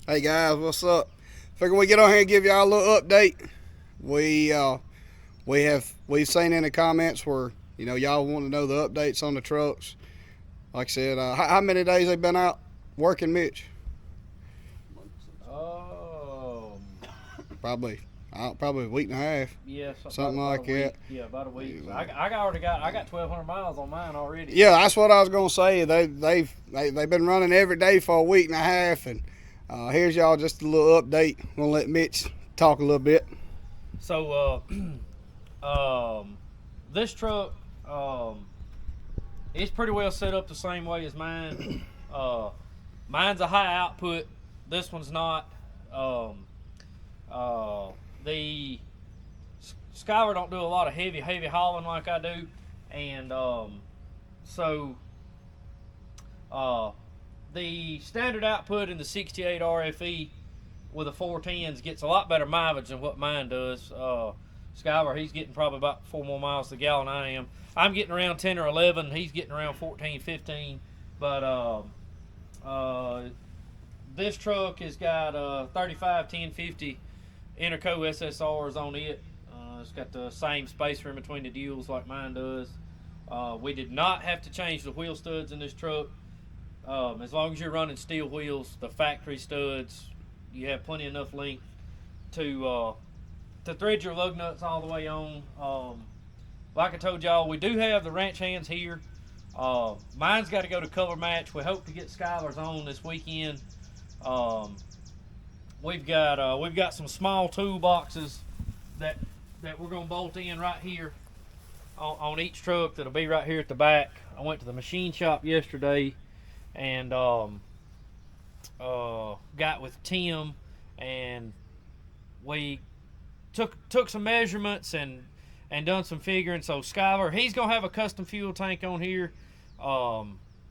Hey guys, what's up? Figure we get on here and give y'all a little update. We've seen in the comments where y'all want to know the updates on the trucks. Like I said, how many days they been out working, Mitch? Um, Probably probably a week and a half. yeah, Something like that. Yeah, about a week. So I got 1,200 miles on mine already. Yeah, that's what I was gonna say. They've been running every day for a week and a half, and here's y'all just a little update. I'm gonna let Mitch talk a little bit. So, this truck, it's pretty well set up the same way as mine. Mine's a high output. This one's not. The Skyler don't do a lot of heavy hauling like I do, and the standard output in the 68 RFE with a 410s gets a lot better mileage than what mine does. Skyler, he's getting probably about 4 more miles to the gallon I am. I'm getting around 10 or 11. He's getting around 14, 15. But this truck has got 35 1050 Interco SSRs on it. It's got the same spacer in between the deals like mine does. We did not have to change the wheel studs in this truck. As long as you're running steel wheels, the factory studs, you have plenty enough length to thread your lug nuts all the way on. Like I told y'all, we do have the ranch hands here. Mine's got to go to color match. We hope to get Skylar's on this weekend. We've got some small toolboxes that we're gonna bolt in right here on each truck. That'll be right here at the back. I went to the machine shop yesterday and got with Tim, and we took some measurements and done some figuring. So Skylar, he's gonna have a custom fuel tank on here.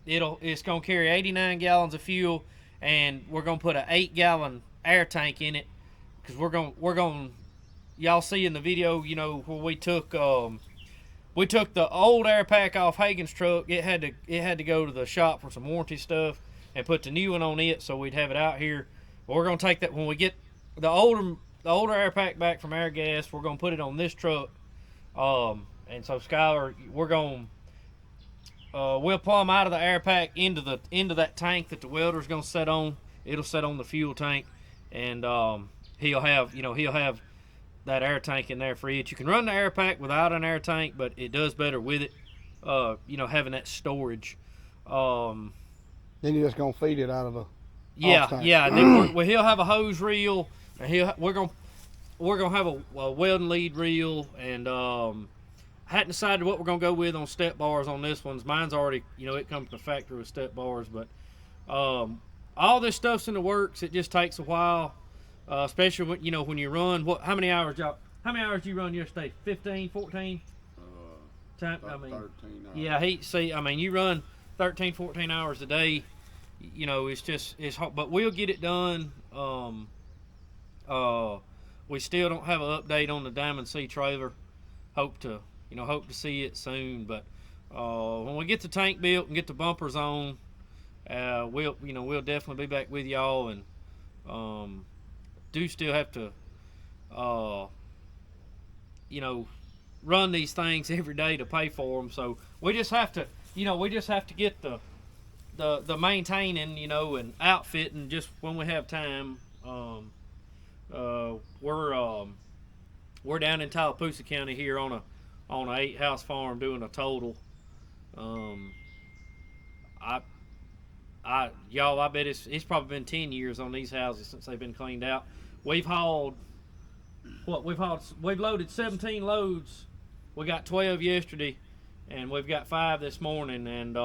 It's gonna carry 89 gallons of fuel, and we're gonna put an 8-gallon air tank in it, because we're gonna y'all see in the video, where we took the old air pack off Hagen's truck. It had to go to the shop for some warranty stuff and put the new one on it, so we'd have it out here. But we're gonna take that when we get the older air pack back from Air Gas. We're gonna put it on this truck. And so Skylar, we're gonna we'll plumb out of the air pack into that tank that the welder's gonna set on. It'll set on the fuel tank, and he'll have that air tank in there for it. You can run the air pack without an air tank, but it does better with it. Having that storage. Then you're just gonna feed it out of the yeah. And then he'll have a hose reel, and we're gonna have a welding lead reel, and hadn't decided what we're gonna go with on step bars on this one. Mine's already, it comes from the factory with step bars, but all this stuff's in the works. It just takes a while, especially when you run. How many hours did you run yesterday? 15, 14? 13 hours. Yeah, you run 13, 14 hours a day. It's hard, but we'll get it done. We still don't have an update on the Diamond C trailer. Hope to see it soon. But when we get the tank built and get the bumpers on, we'll definitely be back with y'all. And do still have to run these things every day to pay for them. So we just have to get the maintaining, and outfitting just when we have time. We're down in Tallapoosa County here on a 8-house farm doing a total. I bet it's probably been 10 years on these houses since they've been cleaned out. We've loaded 17 loads. We got 12 yesterday, and we've got 5 this morning, and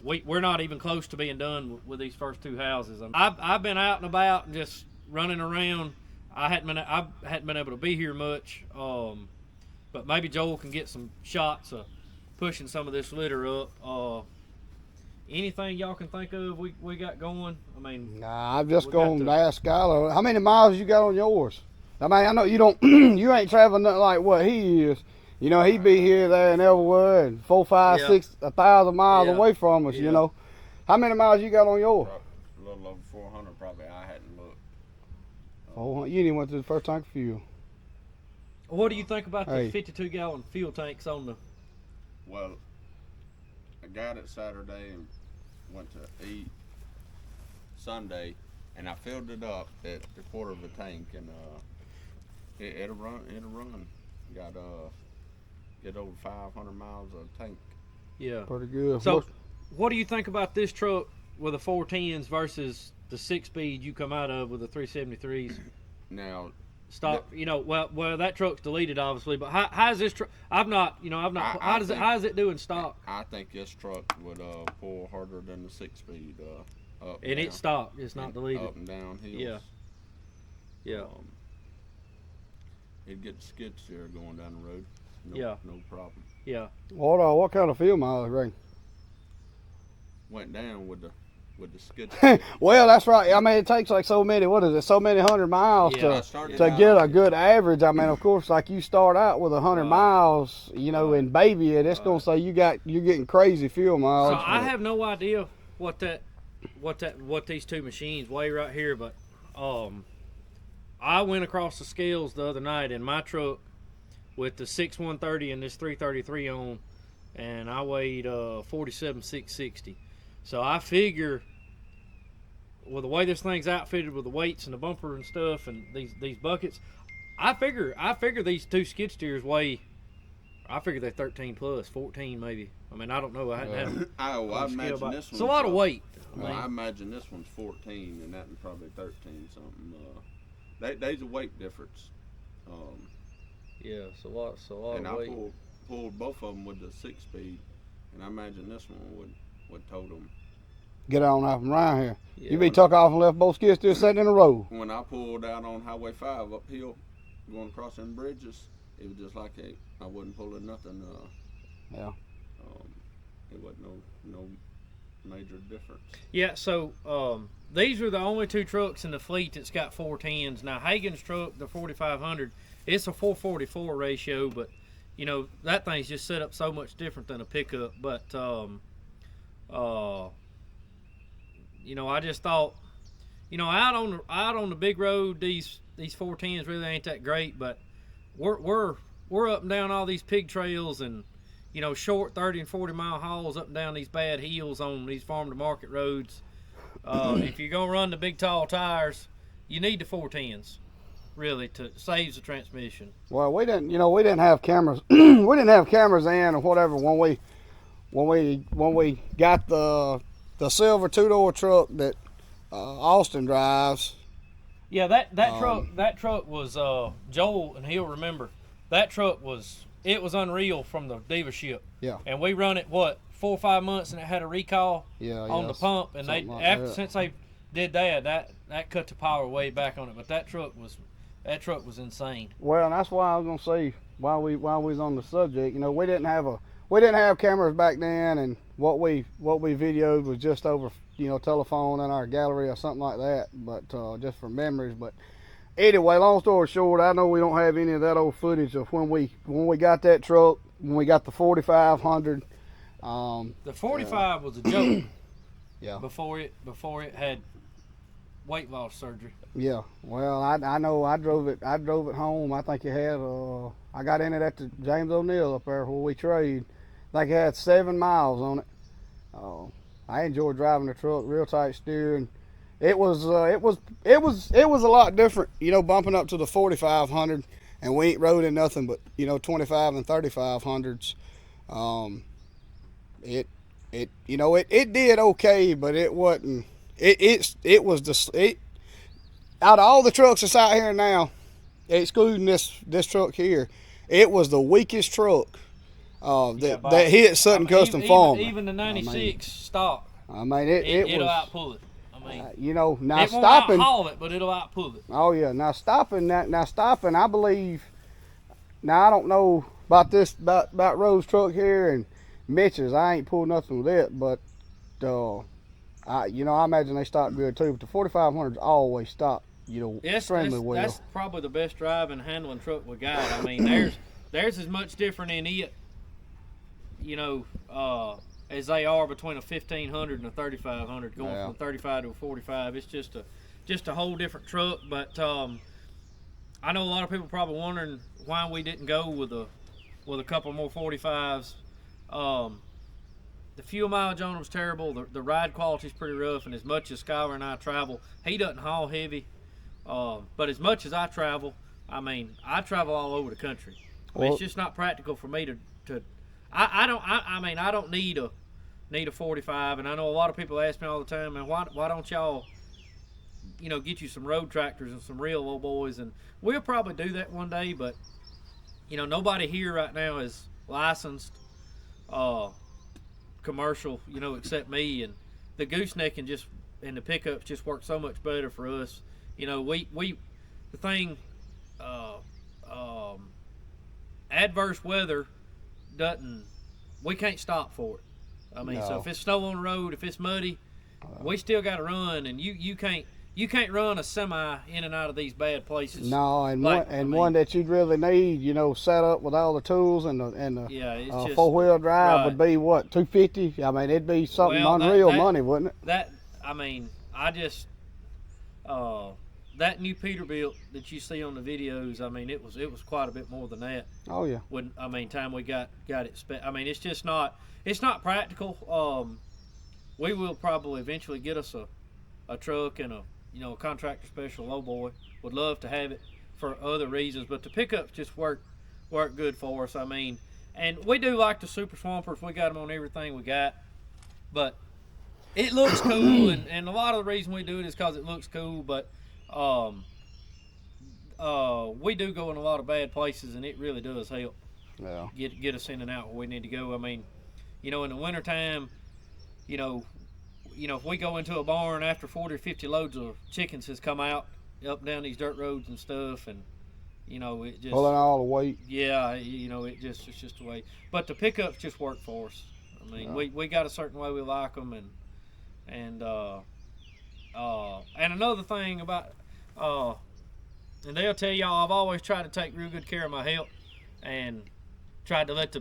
we're not even close to being done with these first 2 houses. I've been out and about and just running around. I hadn't been able to be here much, but maybe Joel can get some shots of pushing some of this litter up. Anything y'all can think of we got going? Nah, I'm just going to ask Skylar, how many miles you got on yours? I know you don't, you ain't traveling nothing like what he is. He'd be here, there, and everywhere, and 4, 5, 6, 1,000 miles away from us. How many miles you got on yours? A little over 400. 400 probably. I hadn't looked. 400. You didn't even went to the first tank of fuel. What do you think about Hey. the 52-gallon fuel tanks on the? Well, I got it Saturday and went to eat Sunday, and I filled it up at the quarter of a tank, and it'll run. Got get over 500 miles of tank. Yeah. Pretty good. So, what do you think about this truck with the 410s versus the 6-speed you come out of with the 373s? Now, Stock, well, that truck's deleted obviously, but how's this truck? I've not. How does it do in stock? I think this truck would pull harder than the 6-speed. Up And down, it's stock. It's not deleted. Up and down hills. Yeah. Yeah. It'd get the skid steer going down the road. No problem. Yeah. What kind of fuel mileage, Ray? Went down with the skid steer. Well, that's right. I mean, it takes like so many 100 miles Yeah. to get a good average. I mean, of course, like you start out with 100 miles, and baby it, it's gonna say you're getting crazy fuel mileage. So I have no idea what these two machines weigh right here, but I went across the scales the other night in my truck with the 6130 and this 333 on, and I weighed 47,660. So I figure, with the way this thing's outfitted with the weights and the bumper and stuff and these buckets, I figure these two skid steers weigh. I figure they're 13 plus, 14 maybe. I mean, I don't know. I hadn't had them. I imagine this one. It's a lot of weight. I imagine this one's 14 and that one's probably 13 something. There's a weight difference. Yeah, it's a lot And of I weight. pulled both of them with the 6-speed, and I imagine this one would tow them. Get on off and around here. Yeah. You be took off and left both skid steers sitting in a row. When I pulled out on Highway 5 uphill, going across them bridges, it was just like I wasn't pulling nothing. Yeah. It wasn't no major difference. Yeah, so these are the only two trucks in the fleet that's got 410s. Now, Hagen's truck, the 4500, it's a 444 ratio, but, that thing's just set up so much different than a pickup. But, I just thought, out on the big road, these 410s really ain't that great, but we're up and down all these pig trails and, short 30 and 40 mile hauls up and down these bad hills on these farm to market roads. If you're gonna run the big tall tires, you need the 410s, really, to saves the transmission. Well, we didn't have cameras. We didn't have cameras in or whatever when we got the silver 2-door truck that Austin drives. Yeah, that truck was Joel, and he'll remember. That truck was unreal from the dealership. Yeah. And we run it 4 or 5 months, and it had a recall on the pump, and since they did that cut the power way back on it. But that truck was insane. Well, and that's why I was gonna say while we was on the subject, we didn't have cameras back then, and what we videoed was just over telephone in our gallery or something like that, but just for memories. But anyway, long story short, I know we don't have any of that old footage of when we got that truck, when we got the 4500. The 45 was a joke. Yeah. Before it had weight loss surgery. Yeah. Well, I know I drove it home. I think it had I got in it at the James O'Neill up there where we trade. I think it had 7 miles on it. I enjoyed driving the truck, real tight steering. It was a lot different, bumping up to the 4500, and we ain't rode in nothing but 25 and 3500s. It did okay, but it wasn't. Out of all the trucks that's out here now, excluding this truck here, it was the weakest truck that hit Sutton Custom Farm. Even the 96 stock. I mean, it'll outpull it. I mean, now it stopping. It won't outhaul it, but it'll outpull it. Oh yeah, now stopping. I believe. Now I don't know about this about Rose's truck here and Mitch's. I ain't pulled nothing with it, but I imagine they stop good too. But the 4500s always stop, extremely well. That's probably the best driving handling truck we got. I mean, there's as much different in it, as they are between a 1500 and a 3500, going Yeah. from a 35 to a 45. It's just a whole different truck. But I know a lot of people probably wondering why we didn't go with a couple more 45s. The fuel mileage on them was terrible. The ride quality is pretty rough, and as much as Skylar and I travel, he doesn't haul heavy. But as much as I travel, I mean, I travel all over the country. I mean, it's just not practical for me to. I don't need a 45, and I know a lot of people ask me all the time, man, why don't y'all, get you some road tractors and some real old boys, and we'll probably do that one day, but nobody here right now is licensed commercial, except me, and the gooseneck and the pickups just work so much better for us. The thing, adverse weather we can't stop for it. I mean, so No. if it's snow on the road, if it's muddy, we still got to run, and you can't run a semi in and out of these bad places. No, and Like, one that you'd really need, set up with all the tools and the Yeah, it's just 4-wheel drive right. would be what, $250? I mean, it'd be something Well, unreal money, wouldn't it? That new Peterbilt that you see on the videos, I mean, it was quite a bit more than that. Oh yeah. Time we got it I mean, it's just not practical. We will probably eventually get us a truck and a contractor special low boy. Would love to have it for other reasons, but the pickups just work good for us. I mean, and we do like the Super Swampers. We got them on everything we got, but it looks cool, and a lot of the reason we do it is because it looks cool. But we do go in a lot of bad places, and it really does help Yeah. get us in and out where we need to go. I mean, in the wintertime, if we go into a barn after 40 or 50 loads of chickens has come out up and down these dirt roads and stuff, and it just Pulling all the weight. yeah, it's just the way. But the pickups just work for us. I mean, Yeah. we got a certain way we like them, and another thing about and they'll tell y'all, I've always tried to take real good care of my health and tried to let the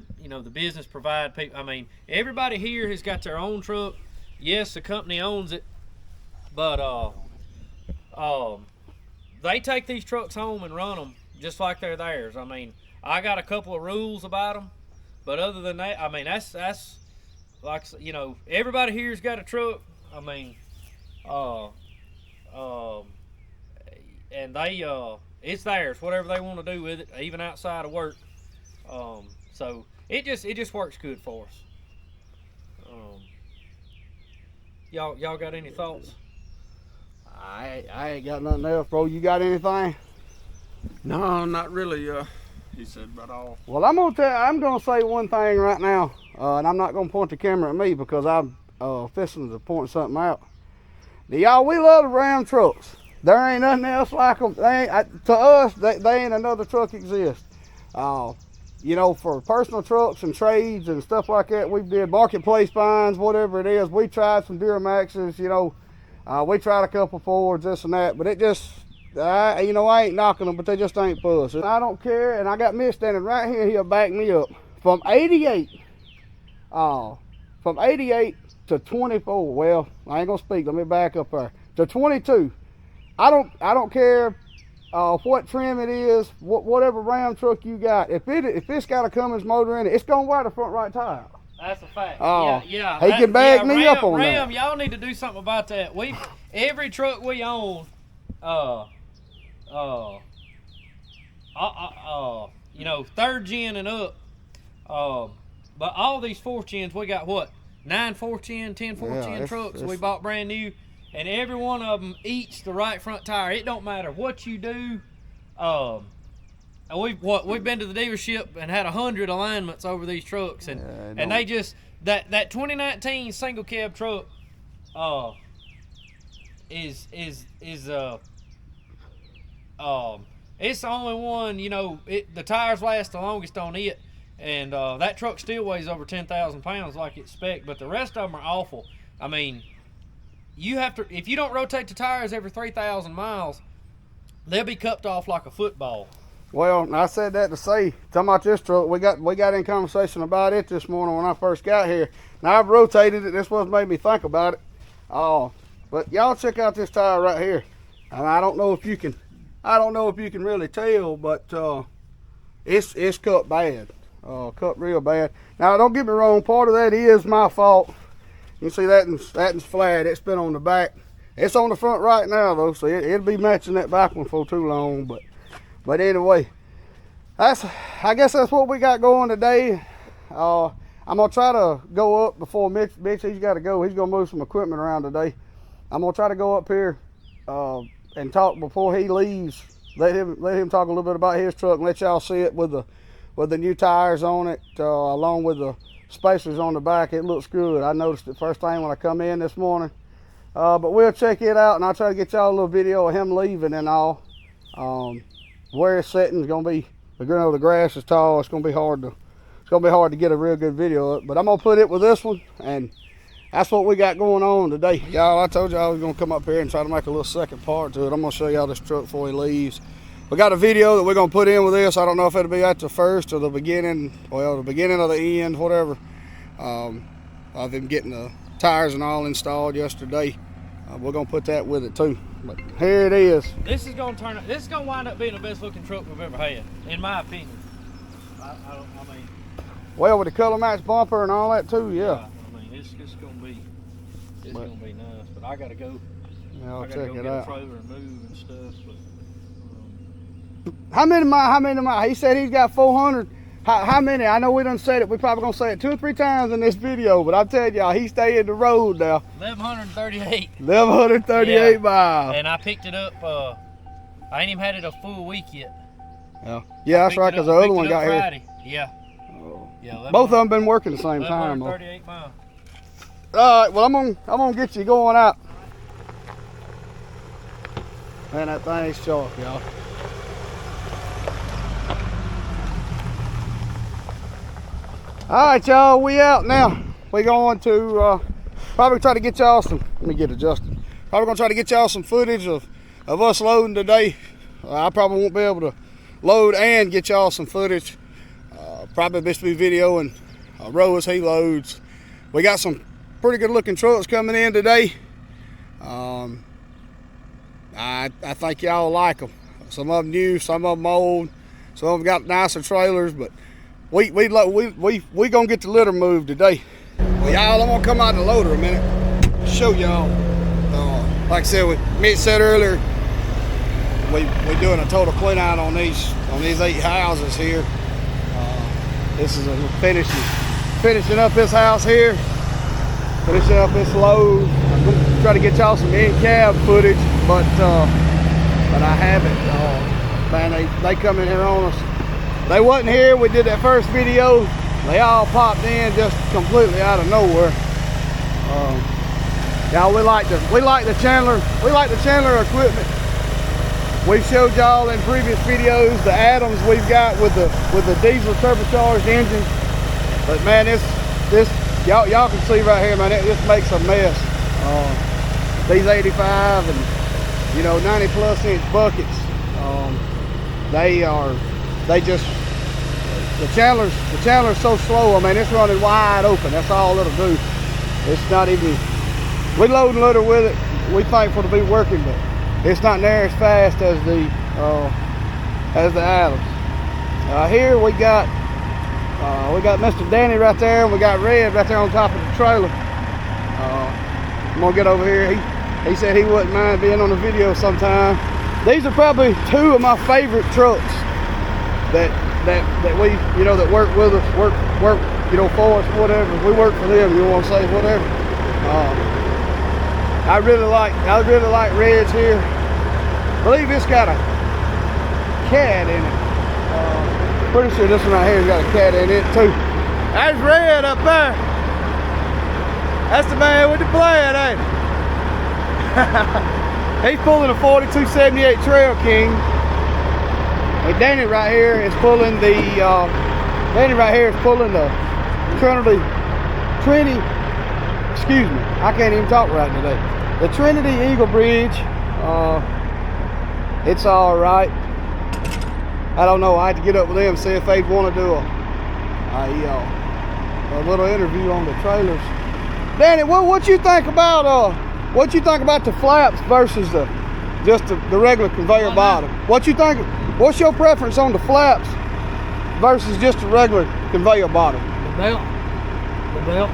business provide people. I mean, everybody here has got their own truck. Yes, the company owns it, but they take these trucks home and run them just like they're theirs. I mean, I got a couple of rules about them, but other than that, I mean, that's like, everybody here's got a truck. I mean, and they it's theirs, whatever they want to do with it, even outside of work. So it just works good for us. Y'all got any thoughts? I ain't got nothing else, bro. You got anything? No, not really. He said about all. Well, I'm gonna say one thing right now, and I'm not gonna point the camera at me because I'm fixing to point something out. Y'all, we love the Ram trucks. There ain't nothing else like them. To us, they ain't another truck exist. For personal trucks and trades and stuff like that, we did marketplace finds, whatever it is. We tried some Duramaxes, we tried a couple Fords, this and that, but it just, I ain't knocking them, but they just ain't for us. I don't care, and I got Mitch standing right here. He'll back me up. From 88 to 24. Well, I ain't gonna speak. Let me back up there to 22. I don't care what trim it is, whatever Ram truck you got. If it's got a Cummins motor in it, it's gonna wear the front right tire. That's a fact. Oh, yeah. He can bag me up on Ram, that. y'all need to do something about that. Every truck we own, third gen and up. But all these fourth gens, we got what? 9 fourth gen, 10 fourth gen trucks we bought brand new, and every one of them eats the right front tire. It don't matter what you do. We've been to the dealership and had 100 alignments over these trucks, and they just that 2019 single cab truck is it's the only one, the tires last the longest on it, and that truck still weighs over 10,000 pounds like it's spec, but the rest of them are awful. I mean, you have to, if you don't rotate the tires every 3,000 miles, they'll be cupped off like a football. Well, I said that to say, talking about this truck, we got in conversation about it this morning when I first got here. Now I've rotated it. This was made me think about it. But y'all check out this tire right here. And I don't know if you can really tell, but it's cut bad, cut real bad. Now don't get me wrong, part of that is my fault. You can see that's flat. It's been on the back. It's on the front right now though, so it'll be matching that back one for too long. But anyway, I guess that's what we got going today. I'm gonna try to go up before Mitch. He's got to go. He's gonna move some equipment around today. I'm gonna try to go up here and talk before he leaves. Let him talk a little bit about his truck and let y'all see it with the new tires on it, along with the spacers on the back. It looks good. I noticed it first thing when I come in this morning. But we'll check it out, and I'll try to get y'all a little video of him leaving and all. Where it's sitting is gonna be, the grass is tall. It's gonna be hard to get a real good video of it. But I'm gonna put it with this one, and that's what we got going on today. Y'all, I told y'all I was gonna come up here and try to make a little second part to it. I'm gonna show y'all this truck before he leaves. We got a video that we're gonna put in with this. I don't know if it'll be at the first or the beginning, well, the beginning or the end, whatever. Of him getting the tires and all installed yesterday. We're gonna put that with it too. But here it is. This is gonna wind up being the best looking truck we've ever had, in my opinion. I mean, well, with the color match bumper and all that too, yeah. I mean, it's gonna be nice. But I gotta go. Yeah, I'll I gotta check go it get a out. trailer and move and stuff. But, How many miles? He said he's got 400. How many? I know we done said it. We probably gonna say it 2 or 3 times in this video, but I'm telling y'all, he stayed the road now. 1138. 1138 miles. And I picked it up. I ain't even had it a full week yet. Yeah, that's right, because the other one got Friday. here. Yeah. Oh. Yeah. Both of them been working the same time. 1138 miles. All right, well, I'm gonna get you going out. Man, that thing's sharp, y'all. All right, y'all, we out now. We going to probably try to get y'all some, let me get adjusted. Probably gonna try to get y'all some footage of us loading today. I probably won't be able to load and get y'all some footage. Probably best be video and row as he loads. We got some pretty good looking trucks coming in today. I think y'all like them. Some of them new, some of them old. Some of them got nicer trailers, but we gonna get the litter moved today. Well, y'all, I'm gonna come out the loader a minute, show y'all. Like I said, Mitch said earlier, we doing a total clean out on these 8 houses here. This is finishing up this house here, finishing up this load. I'm gonna try to get y'all some in-cab footage, but I haven't. Man, they come in here on us. They wasn't here. We did that first video. They all popped in just completely out of nowhere. Y'all, we like the Chandler equipment. We've showed y'all in previous videos the Adams we've got with the diesel turbocharged engine. But man, this y'all can see right here, man. This makes a mess. These 85 and 90 plus inch buckets. The Chandler's so slow. I mean, it's running wide open. That's all it'll do. It's not even. We load and loader with it. We thankful to be working, but it's not near as fast as the Adams. Here we got Mr. Danny right there, and we got Red right there on top of the trailer. I'm gonna get over here. He said he wouldn't mind being on the video sometime. These are probably 2 of my favorite trucks that we that work with us, work for us, whatever. We work for them, you want to say, whatever. I really like Red's here. I believe it's got a cat in it. Pretty sure this one right here has got a cat in it too. There's Red up there. That's the man with the blade, ain't he? He's pulling a 4278 Trail King. And Danny right here is pulling the Trinity. Excuse me, I can't even talk right today. The Trinity Eagle Bridge. It's all right. I don't know. I had to get up with them and see if they'd want to do a little interview on the trailers. Danny, what you think about the flaps versus the regular conveyor bottom? What you think? What's your preference on the flaps versus just the regular conveyor bottom? The belt.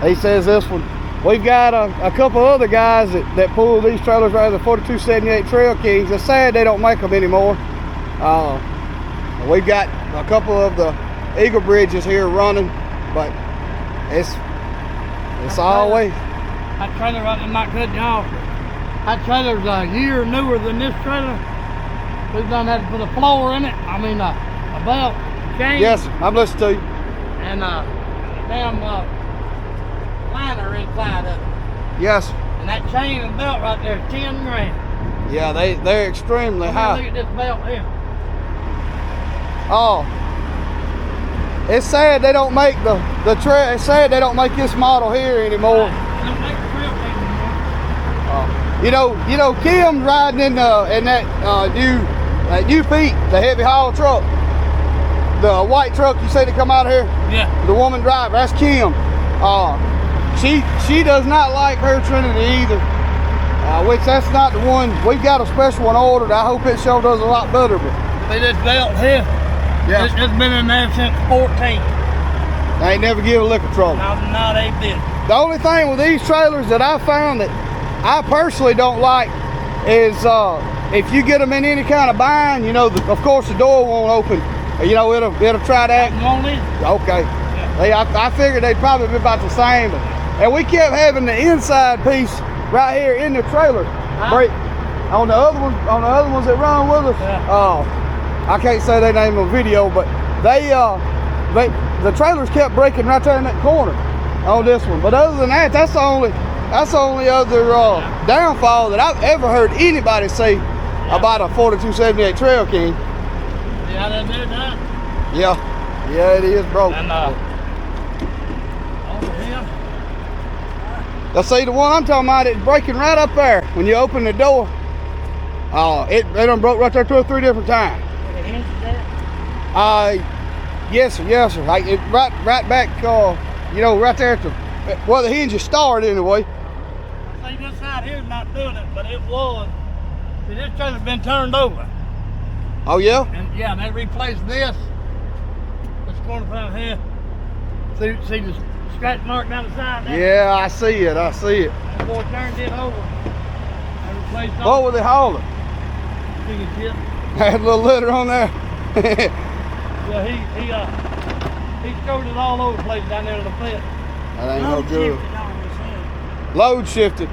He says this one. We've got a couple other guys that pull these trailers right of the 4278 Trail Kings. It's sad they don't make them anymore. We've got a couple of the Eagle Bridges here running, but it's always. That trailer right there, not cutting you off. That trailer's a year newer than this trailer. We've done that to put a floor in it. I mean, a belt, chain. Yes, I'm listening to you. And damn liner inside of it. Yes. And that chain and belt right there is 10 grand. Yeah, they're extremely high. Look at this belt here. Oh, it's sad they don't make it's sad they don't make this model here anymore. They don't make the trail cage anymore. You know, Kim's riding in that new Pete, the heavy haul truck, the white truck you see that come out here. Yeah. The woman driver, that's Kim. She does not like her Trinity either. Which that's not the one. We've got a special one ordered. I hope it sure does a lot better. But See this belt here? yeah, It's been in there since 14. I ain't never give a lick of trouble. No, they did. The only thing with these trailers that I found that I personally don't like is if you get them in any kind of bind, you know, of course the door won't open. You know, it'll try to act. Okay. Yeah. I figured they'd probably be about the same. And we kept having the inside piece right here in the trailer break. On the other ones that run with us. Yeah. I can't say their name on video, but the trailers kept breaking right there in that corner on this one. But other than that, that's the only other downfall that I've ever heard anybody say about a 4278 Trail King. Yeah, they did that. Yeah, it is broke. And over here. Let's see, the one I'm talking about, it's breaking right up there when you open the door. It done broke right there 2 or 3 different times. Where the hinge is at? Yes sir. Like it right back, you know, right there at the the hinges start anyway. See, this side here's not doing it, but it was. See, this trailer's been turned over. Oh yeah? And yeah, they replaced this. This corner down here. See the scratch mark down the side there? Yeah, I see it. That boy turned it over. They replaced all. What were they hauling? Chicken chip. Had a little litter on there. Yeah, he strode it all over the place down there in the pit. That ain't no good. Load shifted.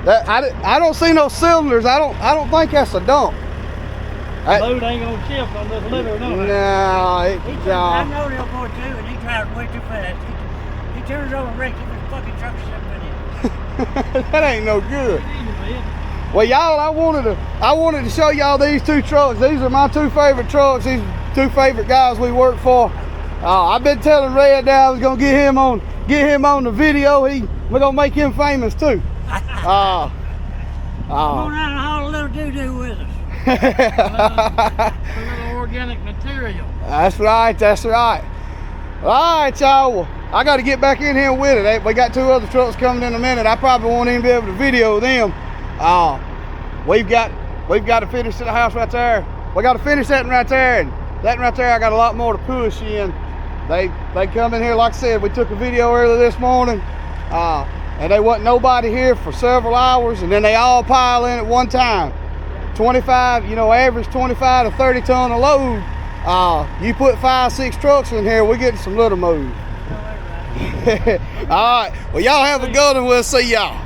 That I don't see no cylinders. I don't think that's a dump. Load ain't gonna shift on this litter, no. No, I know they'll go too, and he drives way too fast. He turns over and wrecks his fucking truck something in. that ain't no good. Well, y'all, I wanted to show y'all these 2 trucks. These are my 2 favorite trucks. These 2 favorite guys we work for. I've been telling Red that I was gonna get him on the video. We're gonna make him famous too. Come on out and haul a little doo-doo with us. A little organic material. That's right. All right, y'all. Well, I got to get back in here with it. We got 2 other trucks coming in a minute. I probably won't even be able to video them. We've got to finish to the house right there. We got to finish that one right there, and that one right there I got a lot more to push in. They come in here, like I said, we took a video earlier this morning, and there wasn't nobody here for several hours, and then they all pile in at one time. 25, average 25 to 30 ton of load. You put 5, 6 trucks in here, we get some little move. All right, well, y'all have a good one. We'll see y'all.